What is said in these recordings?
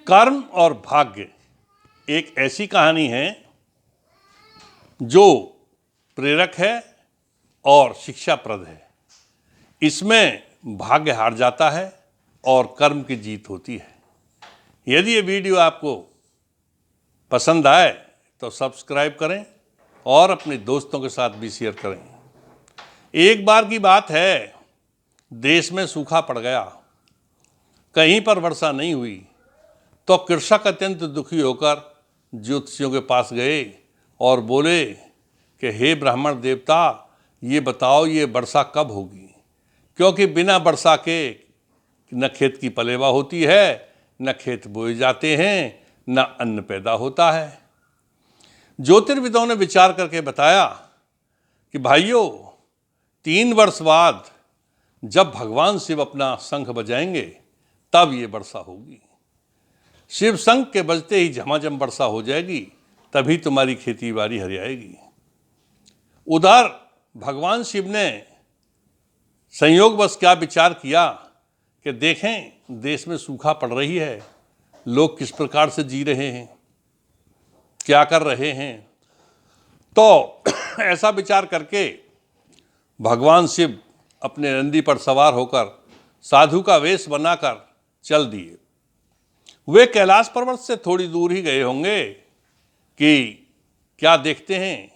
कर्म और भाग्य एक ऐसी कहानी है जो प्रेरक है और शिक्षाप्रद है। इसमें भाग्य हार जाता है और कर्म की जीत होती है। यदि ये वीडियो आपको पसंद आए तो सब्सक्राइब करें और अपने दोस्तों के साथ भी शेयर करें। एक बार की बात है, देश में सूखा पड़ गया, कहीं पर वर्षा नहीं हुई तो कृषक अत्यंत दुखी होकर ज्योतिषियों के पास गए और बोले कि हे ब्राह्मण देवता, ये बताओ ये वर्षा कब होगी, क्योंकि बिना वर्षा के न खेत की पलेवा होती है, न खेत बोए जाते हैं, न अन्न पैदा होता है। ज्योतिर्विदों ने विचार करके बताया कि भाइयों, 3 वर्ष बाद जब भगवान शिव अपना शंख बजाएंगे तब ये वर्षा होगी। शिव शंख के बजते ही झमाझम वर्षा हो जाएगी, तभी तुम्हारी खेती बाड़ी हरियाएगी। उधर भगवान शिव ने संयोगवश क्या विचार किया कि देखें देश में सूखा पड़ रही है, लोग किस प्रकार से जी रहे हैं, क्या कर रहे हैं। तो ऐसा विचार करके भगवान शिव अपने नंदी पर सवार होकर साधु का वेश बनाकर चल दिए। वे कैलाश पर्वत से थोड़ी दूर ही गए होंगे कि क्या देखते हैं,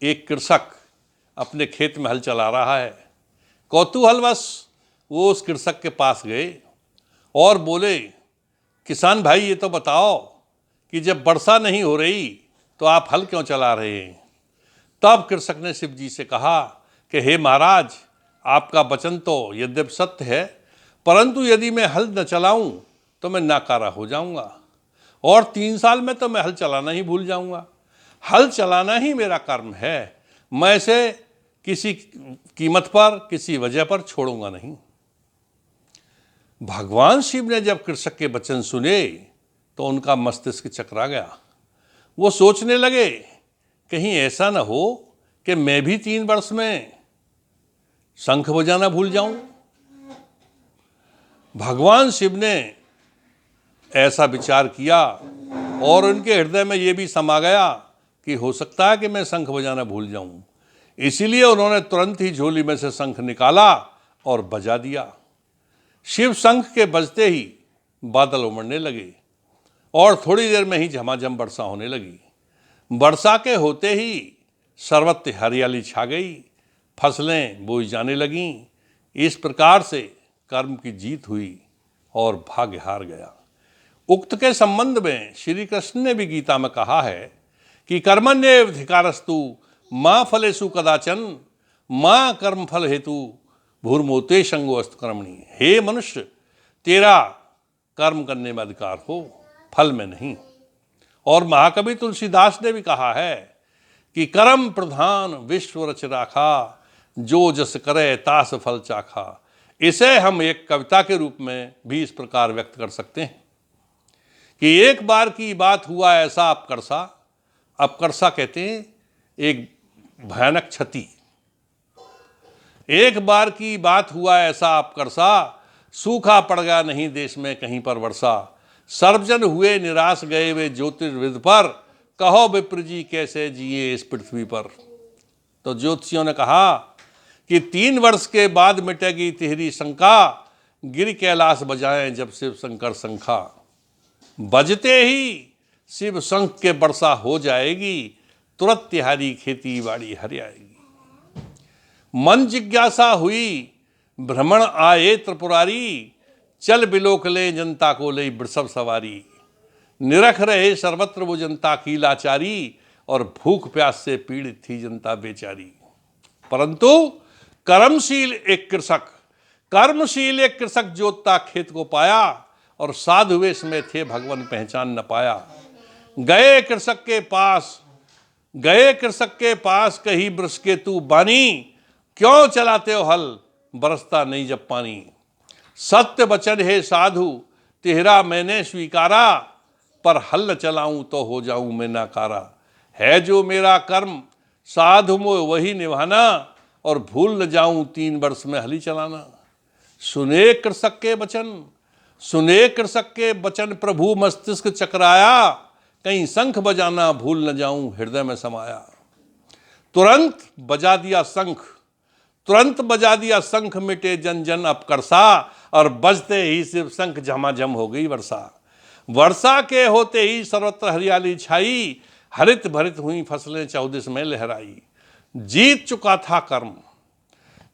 एक कृषक अपने खेत में हल चला रहा है। कौतूहलवश वो उस कृषक के पास गए और बोले, किसान भाई ये तो बताओ कि जब वर्षा नहीं हो रही तो आप हल क्यों चला रहे हैं। तब कृषक ने शिव जी से कहा कि हे महाराज, आपका वचन तो यद्यपि सत्य है, परंतु यदि मैं हल न चलाऊं तो मैं नाकारा हो जाऊंगा और 3 साल में तो मैं हल चलाना ही भूल जाऊंगा। हल चलाना ही मेरा कर्म है, मैं इसे किसी कीमत पर, किसी वजह पर छोड़ूंगा नहीं। भगवान शिव ने जब कृषक के वचन सुने तो उनका मस्तिष्क चकरा गया। वो सोचने लगे, कहीं ऐसा न हो कि मैं भी 3 वर्ष में शंख बजाना भूल जाऊं। भगवान शिव ने ऐसा विचार किया और उनके हृदय में ये भी समा गया कि हो सकता है कि मैं शंख बजाना भूल जाऊं। इसीलिए उन्होंने तुरंत ही झोली में से शंख निकाला और बजा दिया। शिव शंख के बजते ही बादल उमड़ने लगे और थोड़ी देर में ही झमाझम वर्षा होने लगी। वर्षा के होते ही सर्वत्र हरियाली छा गई, फसलें बोई जाने लगीं। इस प्रकार से कर्म की जीत हुई और भाग्य हार गया। उक्त के संबंध में श्री कृष्ण ने भी गीता में कहा है कि कर्मण्येवाधिकारस्तु मां फलेषु कदाचन मां कर्म फल हेतु भूर्मोते संगोऽस्तु कर्मणि। हे मनुष्य, तेरा कर्म करने में अधिकार हो, फल में नहीं। और महाकवि तुलसीदास ने भी कहा है कि कर्म प्रधान विश्व रच राखा, जो जस करे तास फल चाखा। इसे हम एक कविता के रूप में भी इस प्रकार व्यक्त कर सकते हैं कि एक बार की बात हुआ ऐसा अपकर्षा। अपकर्षा कहते हैं एक भयानक क्षति। एक बार की बात हुआ ऐसा अपकर्षा, सूखा पड़ गया नहीं देश में कहीं पर वर्षा। सर्वजन हुए निराश गए वे ज्योतिर्विद पर, कहो विप्र जी कैसे जिए इस पृथ्वी पर। तो ज्योतिषियों ने कहा कि 3 वर्ष के बाद मिटेगी तेरी शंका, गिर कैलाश बजाएं जब शिव शंकर शंखा। बजते ही शिव शंख के वर्षा हो जाएगी, तुरंत तिहारी खेती बाड़ी हरियाएगी। मन जिज्ञासा हुई भ्रमण आए त्रिपुरारी, चल बिलोक ले जनता को ले वृषभ सवारी। निरख रहे सर्वत्र वो जनता की लाचारी, और भूख प्यास से पीड़ित थी जनता बेचारी। परंतु कर्मशील एक कृषक जोतता खेत को पाया, और साधु वेश में थे भगवान पहचान न पाया। गए कृषक के पास कही वृष के तू बानी, क्यों चलाते हो हल बरसता नहीं जब पानी। सत्य वचन है साधु तेरा मैंने स्वीकारा, पर हल न चलाऊं तो हो जाऊं मैं नाकारा। है जो मेरा कर्म साधु मोह वही निभाना, और भूल न जाऊं 3 वर्ष में हली चलाना। सुने कृषक के वचन सुने कृषक के वचन प्रभु मस्तिष्क चकराया, कहीं शंख बजाना भूल न जाऊं हृदय में समाया। तुरंत बजा दिया शंख, तुरंत बजा दिया शंख, मिटे जन जन अपकरसा, और बजते ही सिर्फ शंख झमाझम हो गई वर्षा। वर्षा के होते ही सर्वत्र हरियाली छाई, हरित भरित हुई फसलें चौदिश में लहराई। जीत चुका था कर्म,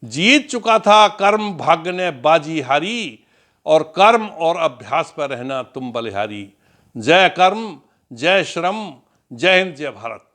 जीत चुका था कर्म, भाग्य ने बाजी हारी, और कर्म और अभ्यास पर रहना तुम बलिहारी। जय कर्म, जय श्रम, जय हिंद, जय भारत।